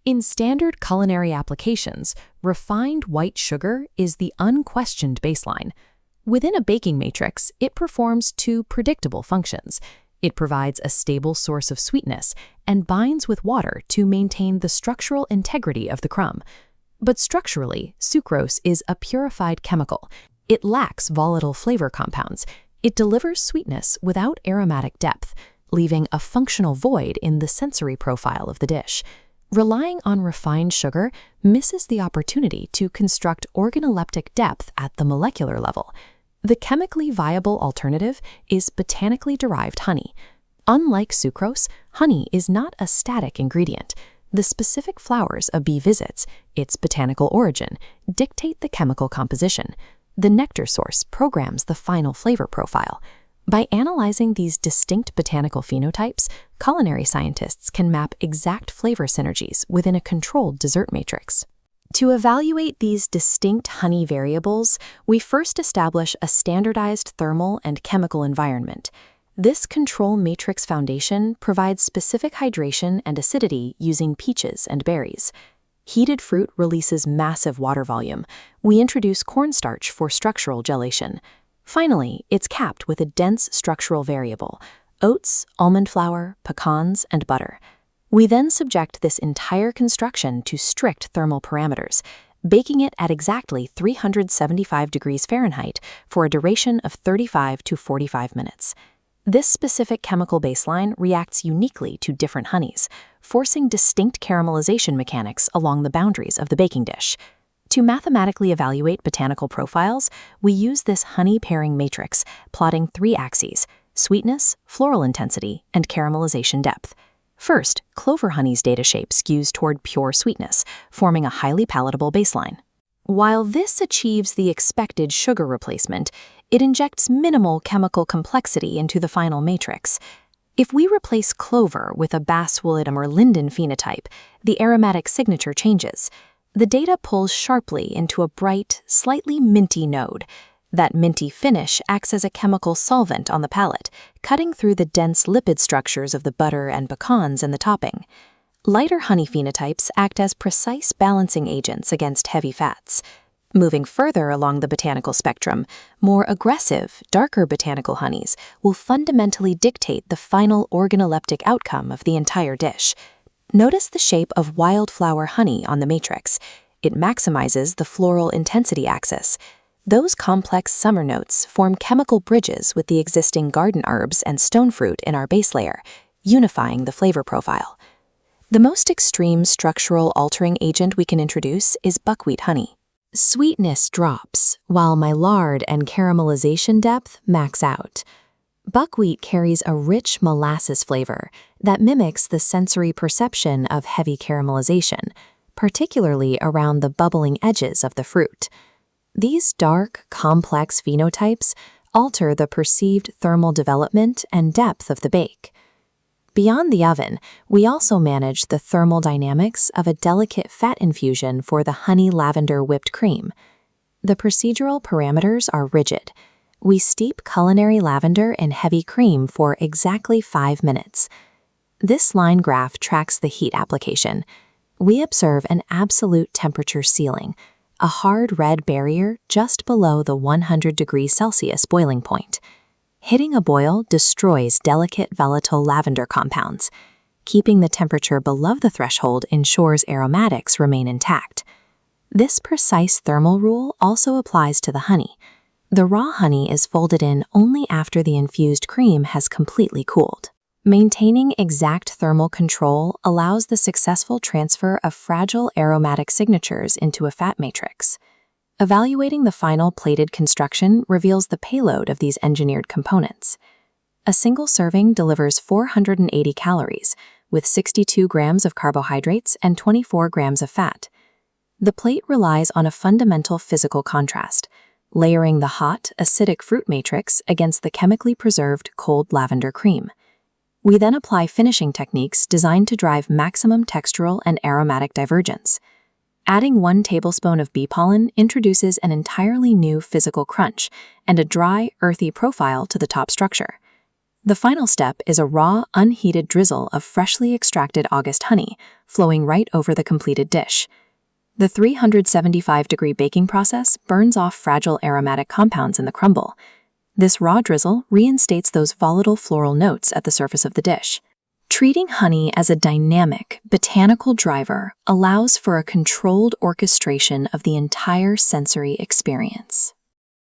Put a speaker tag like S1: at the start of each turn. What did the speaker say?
S1: In standard culinary applications, refined white sugar is the unquestioned baseline. Within a baking matrix, it performs two predictable functions. It provides a stable source of sweetness and binds with water to maintain the structural integrity of the crumb. But structurally, sucrose is a purified chemical. It lacks volatile flavor compounds. It delivers sweetness without aromatic depth, leaving a functional void in the sensory profile of the dish. Relying on refined sugar misses the opportunity to construct organoleptic depth at the molecular level. The chemically viable alternative is botanically derived honey. Unlike sucrose, honey is not a static ingredient. The specific flowers a bee visits, its botanical origin, dictate the chemical composition. The nectar source programs the final flavor profile. By analyzing these distinct botanical phenotypes, culinary scientists can map exact flavor synergies within a controlled dessert matrix. To evaluate these distinct honey variables, we first establish a standardized thermal and chemical environment. This control matrix foundation provides specific hydration and acidity using peaches and berries. Heated fruit releases massive water volume. We introduce cornstarch for structural gelation. Finally, it's capped with a dense structural variable: oats, almond flour, pecans, and butter. We then subject this entire construction to strict thermal parameters, baking it at exactly 375 degrees Fahrenheit for a duration of 35 to 45 minutes. This specific chemical baseline reacts uniquely to different honeys, forcing distinct caramelization mechanics along the boundaries of the baking dish. To mathematically evaluate botanical profiles, we use this honey pairing matrix, plotting three axes: sweetness, floral intensity, and caramelization depth. First, clover honey's data shape skews toward pure sweetness, forming a highly palatable baseline. While this achieves the expected sugar replacement, it injects minimal chemical complexity into the final matrix. If we replace clover with a basswood or linden phenotype, the aromatic signature changes. The data pulls sharply into a bright, slightly minty node. That minty finish acts as a chemical solvent on the palate, cutting through the dense lipid structures of the butter and pecans in the topping. Lighter honey phenotypes act as precise balancing agents against heavy fats. Moving further along the botanical spectrum, more aggressive, darker botanical honeys will fundamentally dictate the final organoleptic outcome of the entire dish. Notice the shape of wildflower honey on the matrix. It maximizes the floral intensity axis. Those complex summer notes form chemical bridges with the existing garden herbs and stone fruit in our base layer, unifying the flavor profile. The most extreme structural altering agent we can introduce is buckwheat honey. Sweetness drops, while Maillard and caramelization depth max out. Buckwheat carries a rich molasses flavor that mimics the sensory perception of heavy caramelization, particularly around the bubbling edges of the fruit. These dark, complex phenotypes alter the perceived thermal development and depth of the bake. Beyond the oven, we also manage the thermal dynamics of a delicate fat infusion for the honey lavender whipped cream. The procedural parameters are rigid. We steep culinary lavender in heavy cream for exactly 5 minutes. This line graph tracks the heat application. We observe an absolute temperature ceiling, a hard red barrier just below the 100 degrees Celsius boiling point. Hitting a boil destroys delicate volatile lavender compounds. Keeping the temperature below the threshold ensures aromatics remain intact. This precise thermal rule also applies to the honey. The raw honey is folded in only after the infused cream has completely cooled. Maintaining exact thermal control allows the successful transfer of fragile aromatic signatures into a fat matrix. Evaluating the final plated construction reveals the payload of these engineered components. A single serving delivers 480 calories, with 62 grams of carbohydrates and 24 grams of fat. The plate relies on a fundamental physical contrast, layering the hot, acidic fruit matrix against the chemically preserved cold lavender cream. We then apply finishing techniques designed to drive maximum textural and aromatic divergence. Adding 1 tablespoon of bee pollen introduces an entirely new physical crunch and a dry, earthy profile to the top structure. The final step is a raw, unheated drizzle of freshly extracted August honey, flowing right over the completed dish. The 375-degree baking process burns off fragile aromatic compounds in the crumble. This raw drizzle reinstates those volatile floral notes at the surface of the dish. Treating honey as a dynamic, botanical driver allows for a controlled orchestration of the entire sensory experience.